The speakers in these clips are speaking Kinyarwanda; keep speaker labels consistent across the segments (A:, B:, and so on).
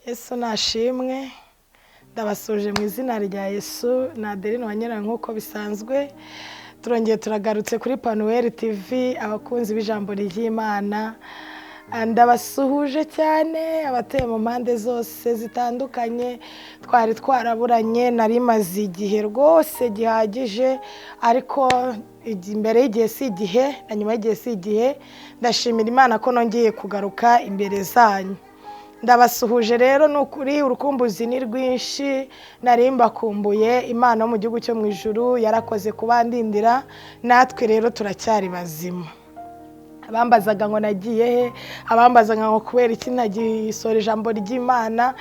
A: Yesu nashimwe ndabasuje mu izina rya Yesu na Adeline Wanyera nkuko bisanzwe turongeye turagarutse kuri Panuel TV abakunzi b'ijambo ry'Imana ndabasuhuje cyane abateye mu mpande zose zitandukanye twari twaraburanye nari maze igihe rwose gihagije ariko imbere y'igihe si igihe na nyuma y'igihe si igihe ndashimira Imana ko nongeye kugaruka imbere zanyu ndabasuhuje rero nukuri urukumbuzi ni rwinshi narimba kumbuye Imana yo mu gihugu cyo mu ijuru yarakoze kubandindira natwe rero turacyari bazima abambazaga ngo nagiye he abambazaga ngo kubera iki nagisore ijambo ry'Imana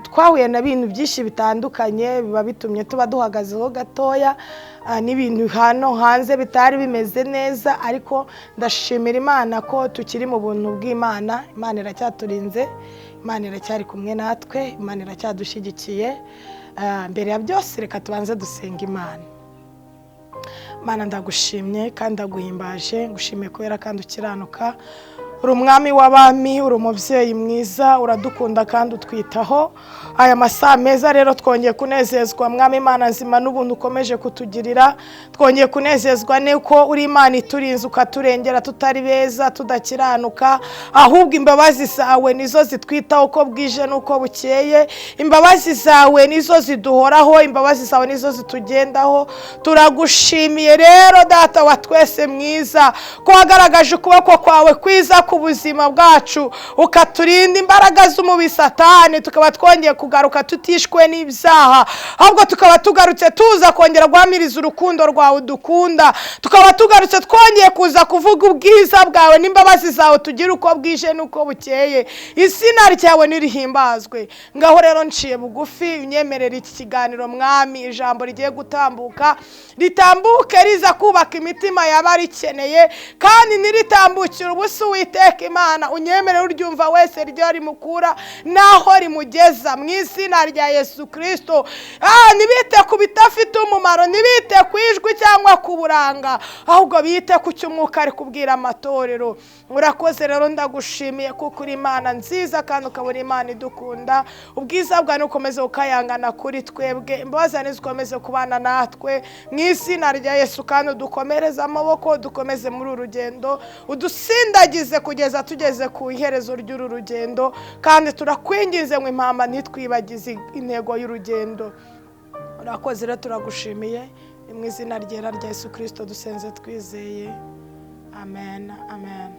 A: twahuye na bintu byinshi bitandukanye biba bitumye tuba duhagazeho gatoya n'ibintu hano hanze bitari bimeze neza ariko ndashimira Imana ko tukiri mu buntu bw'Imana Imana iracyaturinze Imana iracyari kumwe natwe Imana iracyadushyigikiye mbere ya byose reka tubanze dusenga Imana Mana ndagushimye kandi ndaguhimbaje ngushimiye kubera kandi ukiranuka uri umwami w'abami uri umubyeyi mwiza uradukunda kandi utwitaho aya masaha meza rero twongeye kunezezwa mwami Imana nzima n'ubuntu ukomeje kutugirira twongeye kunezezwa nuko uri Imana iturinze ukaturengera tutari beza tudakiranuka ahubwo imbabazi zawe nizo zitwitaho uko bwije nuko bukeye imbabazi zawe nizo ziduhoraho imbabazi zawe nizo zitugendaho turagushimiye rero data wa twese mwiza ko wagaragaje ukuboko kwawe kwiza ku buzima bwacu ukaturinda imbaraga z'umubi Satani tukaba twongeye kugaruka tutishwe n'ibyaha ahubwo tukaba tugarutse tuza kongera guhamiriza urukundo rwawe dukunda tukaba tugarutse twongeye kuza kuvuga ubwiza bwawe n'imbabazi zawe tugira uko bwije nuko bukeye izina ryawe nirihimbazwe ngaho rero nciye bugufi unyemerera iki kiganiro mwami ijambo rigiye gutambuka ritambuke riza kubaka imitima y'abarikeneye kandi niritambukira ubusu Iteka Imana unyemere uryumva wese ryo rimukura naho rimugeza mu izina rya Yesu Kristo nibite ku bitafite umumaro nibite ku ijwi cyangwa ku buranga ahubwo bite ku cy'umwuka ari kubwira amatorero urakoze rero ndagushimiye kuko uri Imana nziza kandi ukabura Imana idukunda ubwiza bwawe ukomeze ukayangana kuri twebwe imbabazi zikomeze kubana natwe mu izina rya Yesu kandi udukomereze amaboko dukomeze muri urugendo udusindagize kugeza tugeze ku iherezo ry'uru rugendo kandi turakwingize ngo impamba ntitwibagize intego y'urugendo urakoze rero turagushimiye mu izina ryera rya Yesu Kristo dusenze twizeye amen amen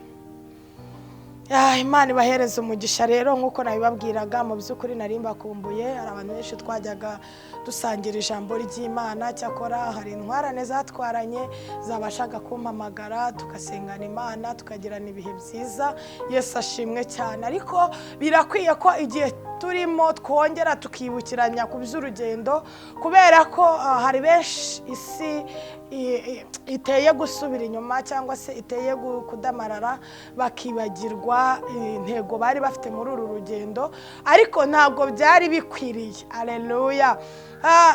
A: Imana ibahereze umugisha rero nkuko nabibabwiraga mu by'ukuri narimba kumbuye hari abantu benshi twajyaga dusangira ijambo ry'Imana cyakora hari intwarane zatwaranye zabashaga kumpamagara tugasengana Imana tukagirana ibihe byiza Yesu ashimwe cyane ariko birakwiye ko igihe turimo twongera tukibukiranya ku by'urugendo kubera ko hari benshi isi iteye gusubira inyuma cyangwa se iteye kudamarara bakibagirwa intego bari bafite muri uru rugendo ariko ntabwo byari bikwiriye haleluya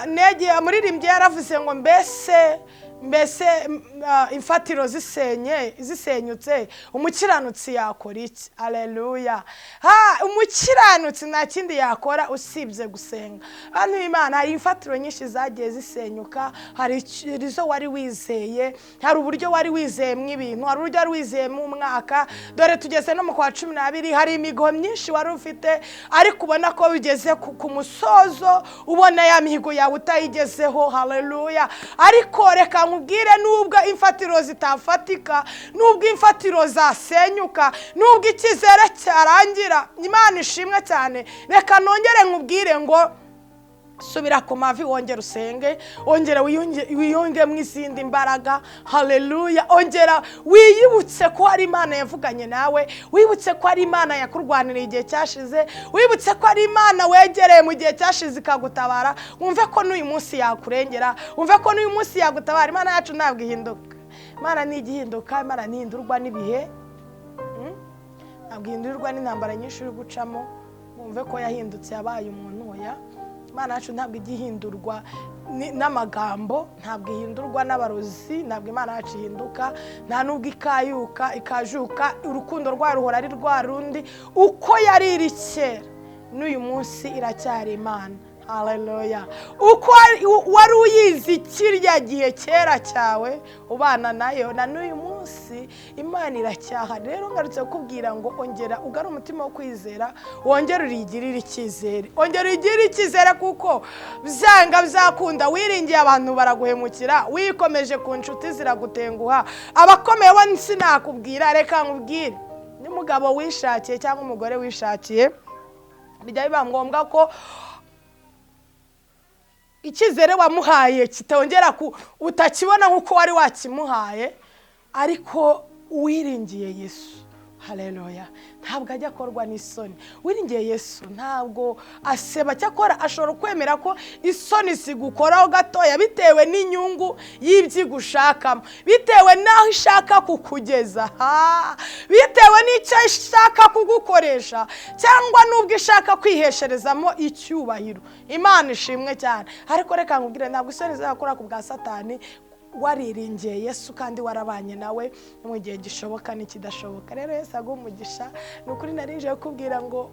A: negiye muririmbye yaravuze ngo mbese imfatiro zisenyutse umukiranutsi yakora iki haleluya umukiranutsi nta kindi yakora usibye gusenga hano Imana hari imfatiro nyinshi zagiye zisenyuka hari izo wari wizeye hari uburyo wari wizeyemo ibintu hari uburyo wari wizeyemo umwaka dore tugeze no mu kwa 12 hari imigo myinshi wari ufite ariko ubona ko bigeze ku musozo ubona ya mihigo yawe utayigezeho haleluya ariko reka nkubwire nubwo imfatiro zitafatika nubwo imfatiro zasenyuka nubwo ikizere cyarangira Imana ishimwe cyane reka nongere nkubwire ngo subira ku mavi wongera usenge ongera wiyunge mu izindi mbaraga haleluya ongera wiyibutse ko ari Imana yavuganye nawe wibutse ko ari Imana yakurwaniriye igihe cyashize wibutse ko ari Imana wegereye mu gihe cyashize ikagutabara wumve ko n'uyu munsi yakurengera wumve ko n'uyu munsi yagutabara Imana yacu ntabwo ihinduka Imana ni igihinduka Imana ntihindurwa n'ibihe ntabwo ihindurwa n'intambara nyinshi uri gucamo wumve ko yahindutse yabaye umuntu oya Imana yacu ntabwo igihindurwa n'amagambo ntabwo ihindurwa n'abarozi ntabwo Imana yacu ihinduka nta nubwo ikajuka urukundo rwayo ruhora ari rwa rundi uko yari iri kera n'uyu munsi iracyari Imana. Haleluya. Uko wari uyizi kirya gihe kera cyawe ubana nayo na n'uyu munsi Imana iracyaha. Rero ngarutse kukubwira ngo ongera ugare umutima wo kwizera, wongere urigirire icyizere, ongera urigirire icyizere kuko byanga byakunda wiringiye abantu baraguhemukira, wikomeje ku nshuti ziragutenguha, abakomeye bo sinakubwira. Reka nkubwire, n'umugabo wishakiye cyangwa umugore wishakiye bijya biba ngombwa ko icyizere wamuhaye kitongera utakibona nk'uko wari wakimuhaye, ariko wiringiye Yesu. Haleluya. Ntabwo ajya akorwa n'isoni. Wiringiye Yesu ntabwo aseba, cyakora ashobora kwemera ko isoni zigukoraho gatoya bitewe n'inyungu y'ibyo bitewe n'aho ishaka kukugeza, bitewe n'icyo ishaka kugukoresha, cyangwa n'ubwo ishaka kwihesherezamo icyubahiro. Imana ishimwe cyane. Ariko reka nkubwire, ntabwo isoni zagakora ku bwa Satani wariringiye Yesu kandi warabanye nawe mu gihe gishoboka n'ikidashoboka. Rero Yesu agumugisha. Nukuri narinje kubwira ngo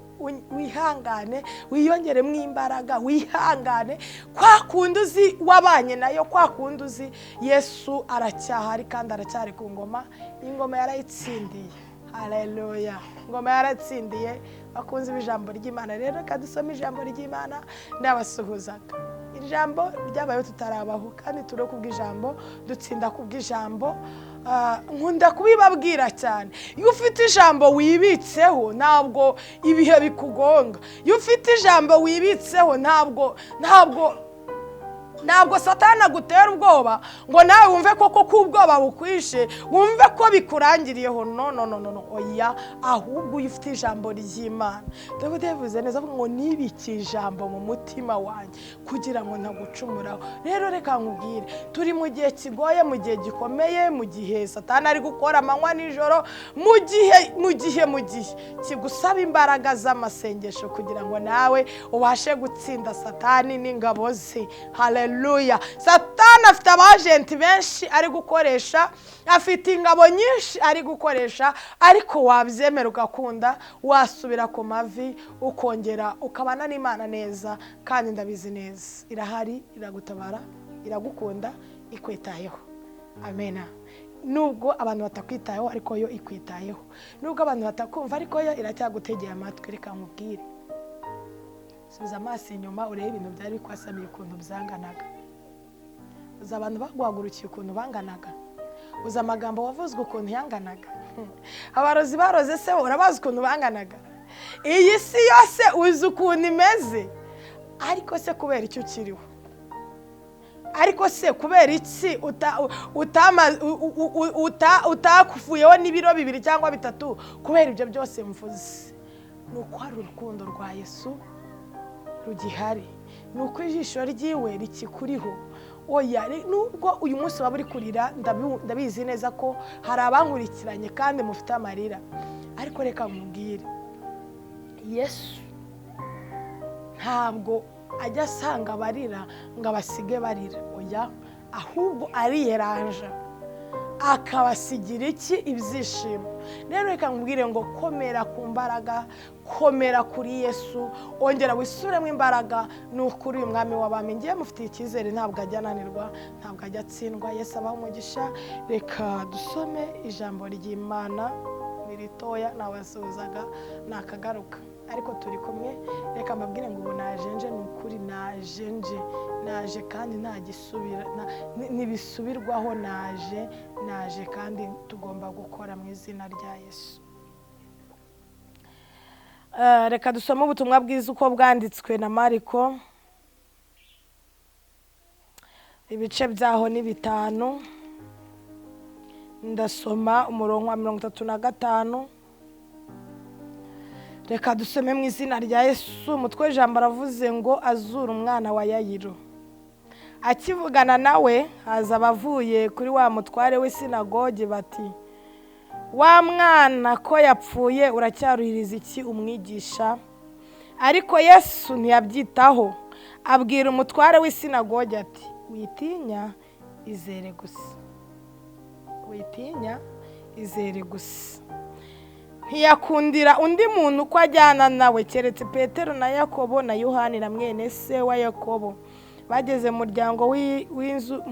A: wihangane, wiyongeremo imbaraga, wihangane. Kwa kundi uzi wabanye nayo, kwa kundi uzi Yesu aracyahari kandi aracyari ku ngoma. Ingoma yarayitsindiye. Haleluya. Ingoma yaratsindiye. Bakunze ijambo ry'Imana. Rero kadusoma ijambo ry'Imana n'abasuhuzaga. Ijambo ryabaye tutarabaho kandi turo kubw'ijambo dutsinda kubw'ijambo. Nkunda kubibabwira cyane, iyo ufite ijambo wibitseho ntabwo ibihe bikugonga. Iyo ufite ijambo wibitseho ntabwo Satani agutera ubwoba ngo nawe wumve koko ko ubwoba bukwishe, wumve ko bikurangiriyeho. No, oya, ahubwo ufite ijambo ry'Imana. Dawidi yavuze neza ngo nibiki ijambo mu mutima wanjye kugira ngo ntagucumuraho. Rero reka nkubwire, turi mu gihe kigoye, mu gihe gikomeye, mu gihe Satani ari gukora amanywa nijoro, mu gihe kigusaba imbaraga z'amasengesho kugira ngo nawe ubashe gutsinda Satani n'ingabo ze. Haleluya. Satani afite abajenti benshi ari gukoresha, afite ingabo nyinshi ari gukoresha, ariko wabyemera ugakunda, wasubira ku mavi ukongera ukabana n'Imana neza. Kandi ndabizi neza irahari, iragutabara, iragukunda, ikwitayeho. Amena. Nubwo abantu batakwitayeho ariko yo ikwitayeho, nubwo abantu batakumva ariko yo iracyagutegeye amatwi. Reka nkubwire, subiza amaso inyuma urebe ibintu byari bikwasamiye ukuntu byanganaga. Uza abantu baguhagurukiye ukuntu banganaga, uza amagambo wavuzwe ukuntu yanganaga. Abarozi baroze se urabazi ukuntu banganaga. Iyi si yose uzi ukuntu imeze, ariko se kubera icyo ukiriho, ariko se kubera iki utakufuyeho n'ibiro 2 cyangwa 3? Kubera ibyo byose mvuze nuko hari urukundo rwa Yesu rugihari, nuko ijisho ryiwe rikikuriho. Oya, nubwo uyu munsi waba uri kurira, ndabizi neza ko hari abankurikiranye kandi mufite amarira, ariko reka nkubwire, Yesu ntabwo ajya asanga barira ngo abasige barira. Oya, ahubwo ariyeranja akabasigira ibyishimo. Rero reka nkubwire ngo komera ku mbaraga, komera kuri Yesu, ongera wisubiremo imbaraga. Ni ukuri uyu mwami w'abami ngiye mufitiye icyizere, ntabwo ajya ananirwa, ntabwo ajya atsindwa. Yesu abaho umugisha. Reka dusome ijambo ry'Imana niritoya nabasuhuzaga nakagaruka, ariko turi kumwe. Reka mbabwire ngo ubu najenje, ni ukuri naje kandi ntagisubira, nibisubirwaho. naje kandi tugomba gukora mu izina rya Yesu. Reka dusome ubutumwa bwiza uko bwanditswe na Mariko, ibice byaho ni 5. Ndasoma umurongo wa 35. Reka dusome mu izina rya Yesu. Umutwe w'ijambo aravuze ngo azura umwana wa Yayiro. Akivugana nawe haza abavuye kuri wa mutware w'isinagoge bati, wa mwana ko yapfuye uracyaruhiriza iki umwigisha? Ariko Yesu ntiyabyitaho, abwira umutware w'isinagoge ati, witinya, izere gusa. Witinya, izere gusa. ntiyakundira undi muntu ko ajyana nawe keretse Petero na Yakobo na Yohani na mwene se wa Yakobo. Bageze mu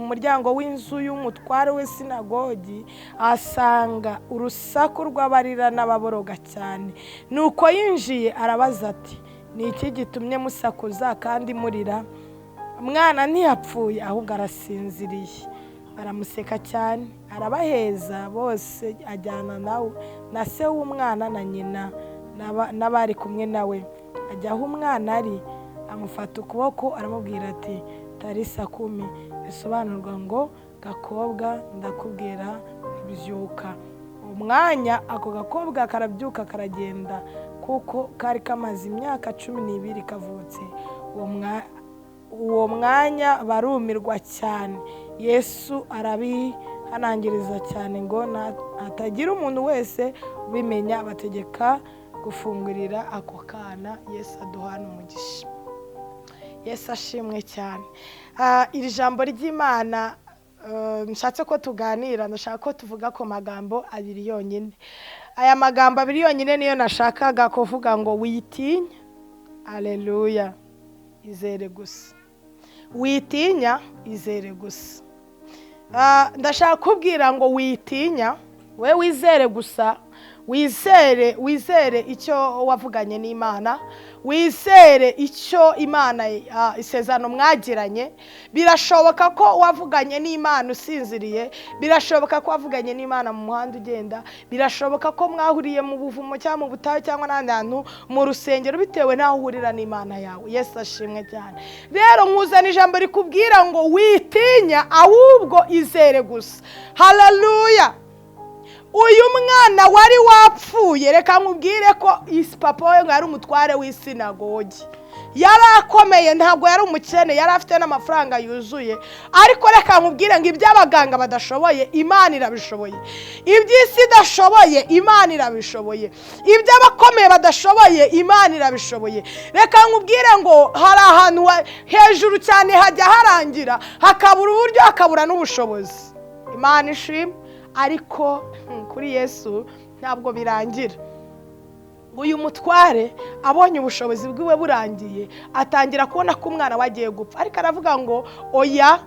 A: muryango w'inzu y'umutware w'isinagogi, asanga urusaku rw'abarira n'ababoroga cyane. Nuko yinjiye arabaza ati, ni iki gitumye musakuza kandi murira? Umwana ntiyapfuye ahubwo arasinziriye. Baramuseka cyane, arabaheza bose, ajyana nawe na se w'umwana na nyina n'abari kumwe nawe. Ajya aho umwana ari, amufata ukuboko aramubwira ati, Tarisa kumi, bisobanurwa ngo gakobwa ndakubwira byuka. Umwanya ako gakobwa karabyuka karagenda, kuko kari kamaze imyaka 12 kavutse. Uwo mwanya barumirwa cyane. Yesu arabihanangiriza cyane ngo hatagira umuntu wese ubimenya, bategeka gufungurira ako kana. Yesu aduhana umugisha. Yesu ashimwe cyane. Iri jambo ry'Imana nshatse ko tuganira, ndashaka ko tuvuga ku magambo abiri yonyine. Aya magambo abiri yonyine niyo nashakaga kuvuga ngo witinya. Haleluya. Izere gusa. Witinya, izere gusa. Ndashaka kubwira ngo witinya, we wizere gusa. Wizere icyo wavuganye n'Imana, wizere icyo Imana isezerano mwagiranye. Birashoboka ko wavuganye n'Imana usinziriye, birashoboka ko wavuganye n'Imana mu muhanda ugenda, birashoboka ko mwahuriye mu buvumo cyangwa mu butayu cyangwa n'ahandi hantu mu rusengero, bitewe n'aho uhurira n'Imana yawe. Yesu ashimwe cyane. Rero nkuzana ijambo rikubwira ngo witinya, ahubwo izere gusa. Haleluya. Uyu mwana wari wapfuye, reka nkubwire ko papa we ngo yari umutware w'isinagogi. Yari akomeye, ntabwo yari umukene, yari afite n'amafaranga yuzuye. Ariko reka nkubwire ngo iby'abaganga badashoboye, Imana irabishoboye. Iby'isi idashoboye, Imana irabishoboye. Iby'abakomeye badashoboye, Imana irabishoboye. Reka nkubwire ngo hari ahantu hejuru cyane hajya harangira, hakabura uburyo, hakabura n'ubushobozi. Imana ishimwe. Ariko kuri Yesu ntabwo birangira. Uyu mutware abonye ubushobozi bwiwe burangiye, atangira kubona ko umwana wagiye gupfa. Ariko aravuga ngo oya,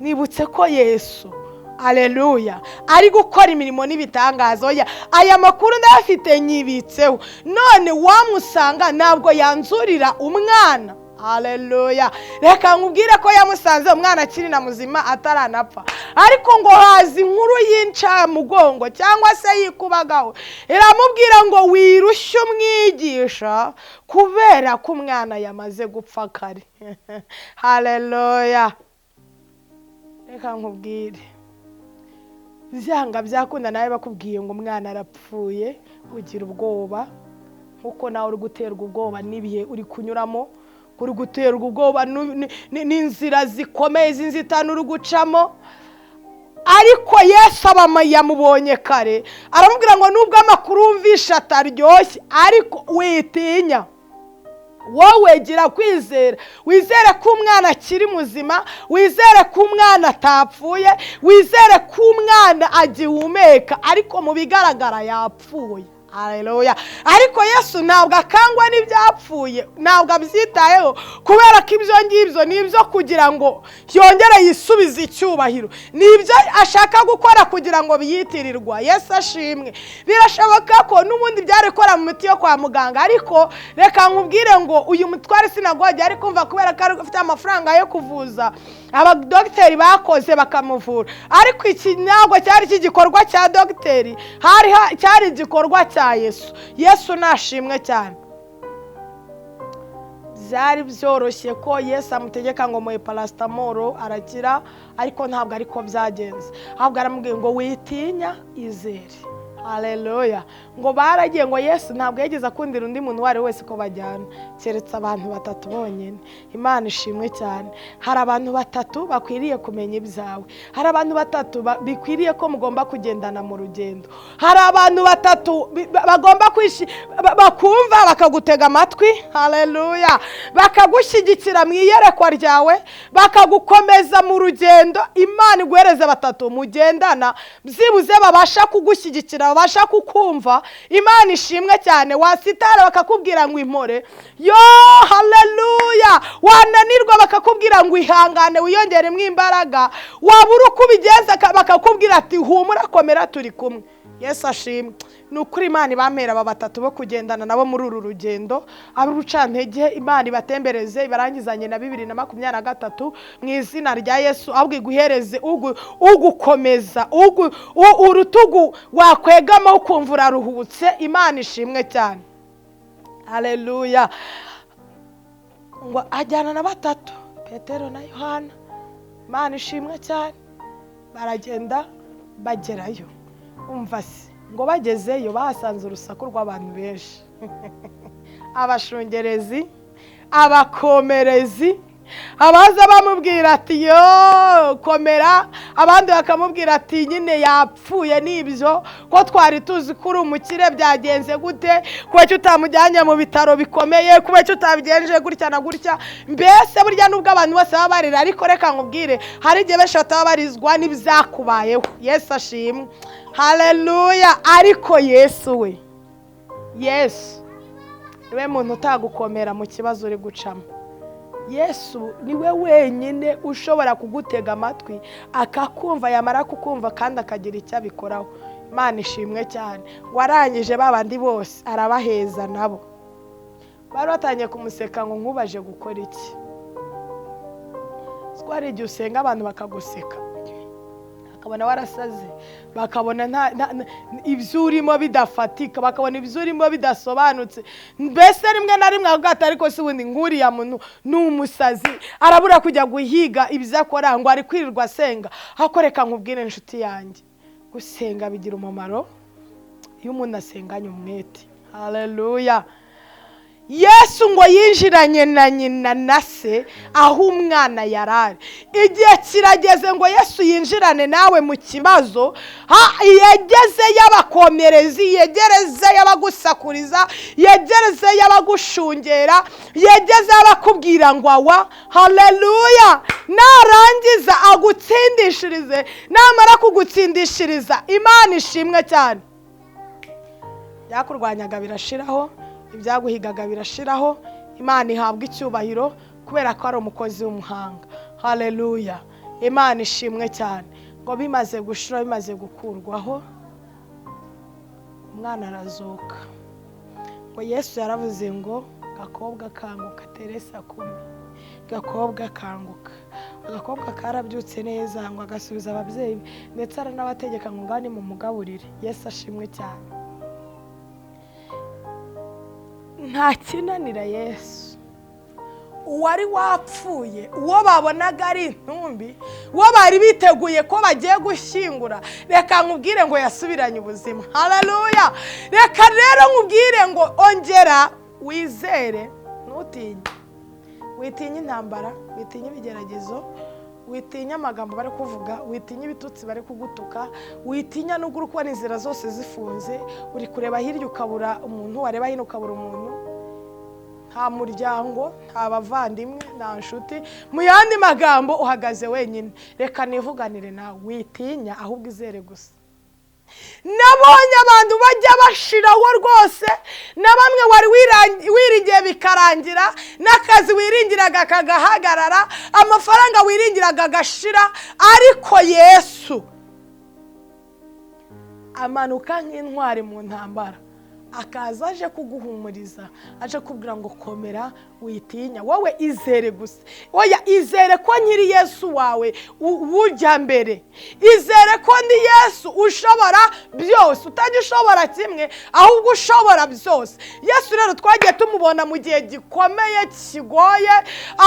A: nibutse ko Yesu, haleluya, ari gukora imirimo n'ibitangaza. Oya, aya makuru ndayafite nyibitseho. None wamusanga ntabwo yanzurira umwana. Haleluya. Reka nkubwire ko yamusanze umwana akiri na muzima ataranapfa. Ariko ngo hazi inkuru y'inca mugongo cyangwa se yikubagaho, iramubwira ngo wirushye umwigisha kubera ko umwana yamaze gupfa kare. Haleluya. Reka nkubwire, byanga byakunda nawe bakubwiye ngo umwana arapfuye, ugira ubwoba, nkuko nawe uri guterwa ubwoba n'ibihe uri kunyuramo, uri guterwa ubwoba n'inzira zikomeye z'inzitane uri gucamo. Ariko Yesu yamubonye kare, aramubwira ngo nubwo amakuru wumvisha ataryoshye, ariko witinya. Wowe gira kwizera, wizere ko umwana akiri muzima, wizere ko umwana atapfuye, wizere ko umwana agihumeka, ariko mu bigaragara yapfuye. Haleluya. Ariko Yesu ntabwo akangwa n'ibyapfuye, ntabwo abyitayeho, kubera ko ibyo ngibyo nibyo kugira ngo yongere yisubize icyubahiro, nibyo ashaka gukora kugira ngo biyitirirwa. Yesu ashimwe. Birashoboka ko n'ubundi byari gukora mu miti yo kwa muganga, ariko reka nkubwire ngo uyu mutware sinagogi ari kumva, kubera ko ari afite amafaranga yo kuvuza, abadogiteri bakoze bakamuvura. Ariko iki ntabwo cyari igikorwa cya dogiteri, cyari igikorwa cya Yesu. Yesu nashimwe cyane. Byari byoroshye ko Yesu amutegeka ngo muhe paracetamol arakira, ariko ntabwo ariko byagenze. Ahubwo aramubwiye ngo witinya, izere. Haleluya. Ngo baragiye, ngo Yesu ntabwo yageze akundira undi muntu wari wese ko bajyana, keretse abantu 3 bonyine. Imana ishimwe cyane. Hari abantu 3 bakwiriye kumenya ibyawe. Hari abantu 3 bikwiriye ko mugomba kugendana mu rugendo. Hari abantu 3 bagomba bakumva bakagutega amatwi. Haleluya. Bakagushyigikira mu iyerekwa ryawe, bakagukomeza mu rugendo. Imana iguhereze 3 mugendana, byibuze babasha kugushyigikira babasha kukumva. Imana ishimwe cyane. Wasitara bakakubwira ngo impore, yo haleluya. Wananirwa bakakubwira ngo ihangane wiyongeremo imbaraga. Wabura uko ubigenza bakakubwira ati humura komera turi kumwe. Yesu ashimwe. Nukuri Imana ibamera aba batatu bo kugendana nabo muri uru rugendo, aburucantege Imana ibatembereze ibarangizanye na 2023 mu izina rya Yesu. Ahubwo iguhereze ugukomeza urutugu wakwegama ukumva uraruhutse. Imana ishimwe cyane. Haleluya. Ngo ajyana na batatu, Petero na Yohana. Imana ishimwe cyane. Baragenda bagerayo. Umva se ngo bagezeyo bahasanze urusaku rw'abantu benshi. Abashungerezi, abakomerezi, abaza bamubwira ati yo komera, abandi bakamubwira ati nyine yapfuye nibyo, ko twari tuzi kuri umukire byagenze gute, kuba cyo utamujyanye mu bitaro bikomeye, kuba cyo utabigenje gutya na gutya. Mbese burya nubwo abantu bose babarira, ariko reka nkubwire hari igihe benshi batabarizwa n'ibyakubayeho. Yesu ashimwe. Haleluya. Ariko Yesu we, Yesu niwe muntu utagukomera mu kibazo uri gucamo. Yesu niwe wenyine ushobora kugutega amatwi akakumva, yamara kukumva kandi akagira icyo abikoraho. Imana ishimwe cyane. Warangije babandi bose arabaheza nabo. Bari batangiye kumuseka ngo nkubaje gukora iki. Twari igihe usenga abantu bakaguseka, bakabona warasaze, bakabona ibyo urimo bidafatika, bakabona ibyo urimo bidasobanutse. Mbese rimwe na rimwe agata ariko si wundi nguriya muntu n'umusazi arabura kujya guhiga ibyo akora ngo ari kwirirwa asenga. Hakoreka nkubwire inshuti yanjye, gusenga bigira umumaro iyo umuntu asenganye umwete. Haleluya. Yesu ngo yinjiranye na nyina na se aho umwana yarari. Igihe kirageze ngo Yesu yinjirane nawe mu kibazo, yegeze y'abakomerezi, yegereze y'abagusakuriza, yegereze y'abagushungera, yegeze y'abakubwira ngo awa. Haleluya. Narangiza agutsindishirize, namara kugutsindishiriza Imana ishimwe cyane. Byakurwanyaga birashiraho, ibyaguhigaga birashiraho. Imana ihabwa icyubahiro kubera ko ari umukozi w'umuhanga. Haleluya. Imana ishimwe cyane. Ngo bimaze gushira, bimaze gukurwaho, umwana arazuka. Ngo Yesu yaravuze ngo gakobwa kanguka, Teresa kumi, gakobwa kanguka. Agakobwa karabyutse neza ngo agasubiza ababyeyi, ndetse aranabategeka ngo ngani mu mugaburire. Yesu ashimwe cyane. Nta kinanira Yesu. Uwari wapfuye, uwo babonaga ari intumbi, uwo bari biteguye ko bagiye gushyingura, reka nkubwire ngo yasubiranye ubuzima. Haleluya. Reka rero nkubwire ngo ongera wizere, ntutinye. Witinye intambara, witinye ibigeragezo, witinya amagambo bari kuvuga, witinya ibitutsi bari kugutuka, witinya n'uguru kubona inzira zose zifunze, uri kureba hirya ukabura umuntu, wareba hino ukabura umuntu. Nta muryango, nta bavandimwe, nta nshuti. Mu yandi magambo uhagaze wenyine. Reka nivuganire nawe, witinya ahubwo izere gusa. Nabonye abantu bajya bashiraho rwose, na bamwe wari wiringiye bikarangira, n'akazi wiringiraga kagahagarara, amafaranga wiringiraga gashira. Ariko Yesu amanuka nk'intwari mu ntambara, akaza aje kuguhumuriza, aje kubwira ngo komera, witinya, wowe izere gusa. Oya, izere ko nyiri Yesu wawe ujya mbere. Izere ko ndi Yesu ushobora byose, utajya ushobora kimwe ahubwo ushobora byose. Yesu rero twagiye tumubona mu gihe gikomeye kigoye,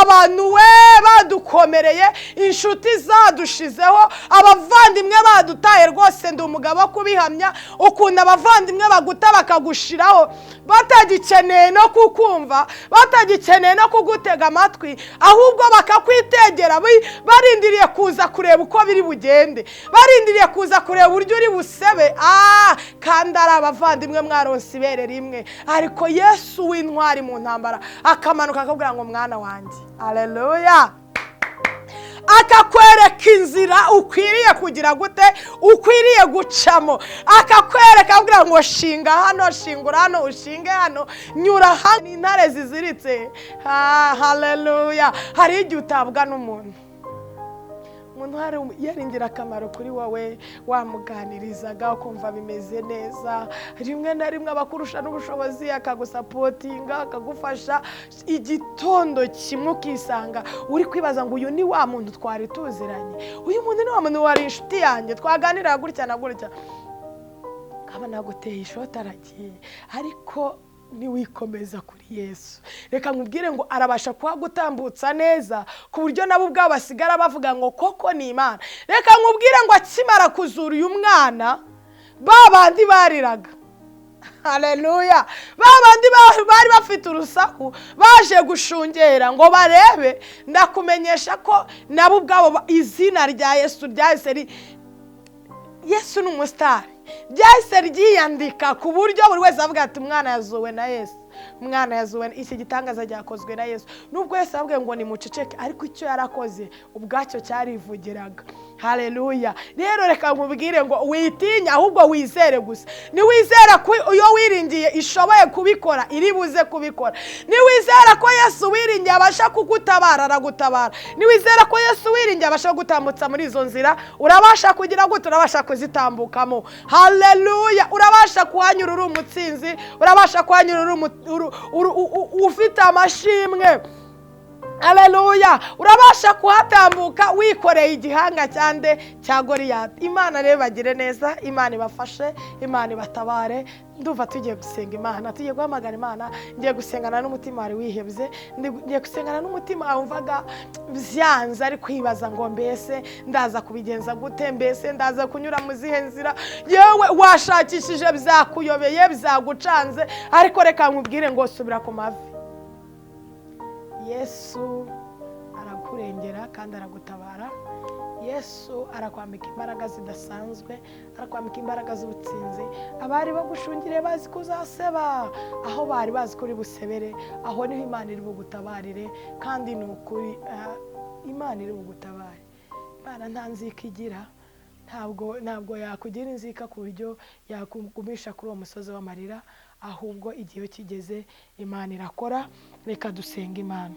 A: abantu we badukomereye, inshuti zadushizeho, abavandimwe badutaye. Rwose ndi umugabo wo kubihamya, ukuntu abavandimwe baguta bakagushiraho, batagikeneye no kukumva, batagikeneye no kugutega amatwi, ahubwo bakakwitegera barindiriye kuza kureba uko biri bugende, barindiriye kuza kureba uburyo uri busebe. Kandi ari abavandimwe mwaronse ibere rimwe. Ariko Yesu w'intwari mu ntambara akamanuka akabwira ngo mwana wanjye. Haleluya. akakwereka inzira ukwiriye kugira gute, ukwiriye gucamo, akakwereka avuga ngo shinga hano, shingura hano, ushinge hano, nyura hano. Intare ziziritse, haleluya. Hari igihe utabwa n'umuntu, umuntu yari ingirakamaro kuri wowe, wamuganirizaga ukumva bimeze neza, rimwe na rimwe abakurusha n'ubushobozi akagusapotinga, akagufasha, igitondo kimwe ukisanga uri kwibaza ngo uyu ni wa muntu twari tuziranye, uyu muntu ni wa muntu wari inshuti yanjye, twaganiraga gutya na gutya, nkaba naguteye ishoti aragiye. Ariko niwikomeza kuri Yesu, reka nkubwire ngo arabasha kuhagutambutsa neza ku buryo nabo ubwabo basigara bavuga ngo koko ni Imana. Reka nkubwire ngo akimara kuzura uyu mwana, babandi bariraga, haleluya, babandi bari bafite urusaku baje gushungera ngo barebe, ndakumenyesha ko nabo ubwabo izina rya Yesu ryahise, Yesu ni umusitari, ryahise ryiyandika ku buryo buri wese avuga ati umwana yazuwe na Yesu, umwana yazuwe, iki gitangaza cyakozwe na Yesu. Nubwo Yesu avuga ngo ni muceceke, ariko icyo yarakoze ubwacyo cyarivugiraga, haleluya. Rero reka nkubwire ngo witinya, ahubwo wizere gusa. Niwizera ko iyo wiringiye ishoboye kubikora, iri buze kubikora. Niwizera ko Yesu wiringiye abasha kugutabara, aragutabara. Niwizera ko Yesu wiringiye abasha gutambutsa muri izo nzira, urabasha kugira gute, urabasha kuzitambukamo, haleluya. Urabasha kuhanyura uri umutsinzi, urabasha kuhanyura ufite amashimwe, haleluya. Urabasha kuhatambuka wikoreye igihanga cyande cya Goliyati. Imana rero bagire neza, Imana ibafashe, Imana ibatabare. Ndumva tugiye gusenga Imana, tugiye guhamagara Imana. Ngiye gusengana n'umutima wari wihebye, ngiye gusengana n'umutima wumvaga byanze ari kwibaza ngo mbese ndaza kubigenza gute, mbese ndaza kunyura mu zihe nzira, yewe washakishije byakuyobeye, byagucanze. Ariko reka nkubwire ngo subira ku mavi. Yesu arakurengera kandi aragutabara. Yesu arakwambika imbaraga zidasanzwe, arakwambika imbaraga z'ubutsinzi. Abari bagushungire bazi kuzaseba, aho bari bazi kuri busebere, aho niho Imana iri bugutabarire. Kandi ni ukuri, Imana iri bugutabare. Imana nta nzika igira, ntabwo yakugira inzika ku buryo yakugumisha kuri uwo musozi w'amarira, ahubwo igihe kigeze Imana irakora. Reka dusenga Imana.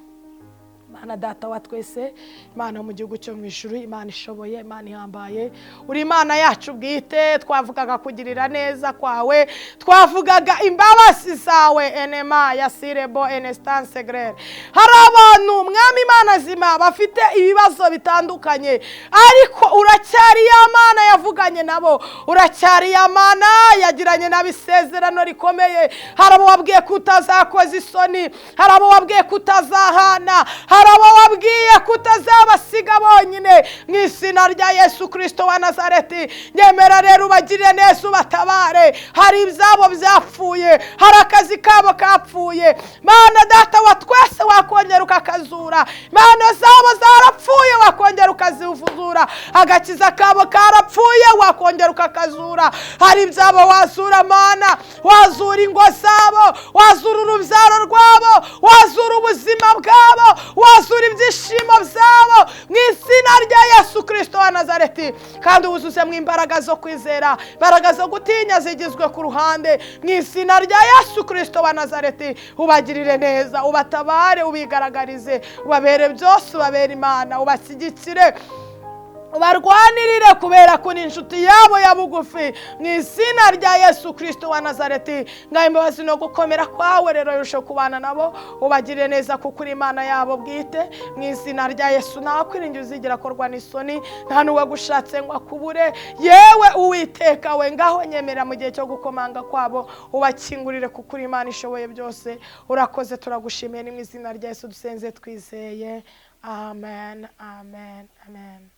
A: Imana data wa twese, Imana mu gihugu cyo mu ijuru, Imana ishoboye, Imana ihambaye, uri Imana yacu bwite. Twavugaga kugirira neza kwawe, twavugaga imbabazi zawe, enema ya sirebo enestance grere. Hari abantu mwami Imana zima bafite ibibazo bitandukanye, ariko uracyari ya Mana yavuganye nabo, uracyari ya Mana yagiranye n'abisezerano rikomeye. Hari abo wabwiye kutazakoza isoni, hari abo wabwiye kutazahana, hari abo wabwiye kutazabasiga bonyine. Mu izina rya Yesu Kristo wa Nazareti, nyemera rero ubagirire neza, ubatabare. Hari ibyabo byapfuye, hari akazi kabo kapfuye, Mana data wa twese wakongera ukakazura. Mana zabo zarapfuye, wakongera ukazivuzura. Agakiza kabo karapfuye, wakongera ukakazura. Hari ibyabo wazura Mana, wazura ingo zabo, wazura urubyaro rwabo, wazura ubuzima bwabo, wazura ibyishimo byabo mu izina rya Yesu Kristo wa Nazareti. Kandi wuzuzemo imbaraga zo kwizera, imbaraga zo gutinya zigizwe ku ruhande mu izina rya Yesu Kristo wa Nazareti. Ubagirire neza, ubatabare, ubigaragarize, ubabere byose, ubabere Imana, ubashyigikire, ubarwanirire kubera ko ni inshuti yabo ya bugufi mu izina rya Yesu Kristo wa Nazareti. Ngaho imbabazi no gukomera kwawe rero yurushe kubana nabo, ubagirire neza kuko uri Imana yabo bwite mu izina rya Yesu. Nta kwiringira uzigira korwa n'isoni, nta n'uwagushatse ngo akubure. Yewe Uwiteka we, ngaho nyemera mu gihe cyo gukomanga kwabo, ubakingurire kuko uri Imana ishoboye byose. Urakoze, turagushimiye, ni mu izina rya Yesu dusenze twizeye, amen, amen, amen.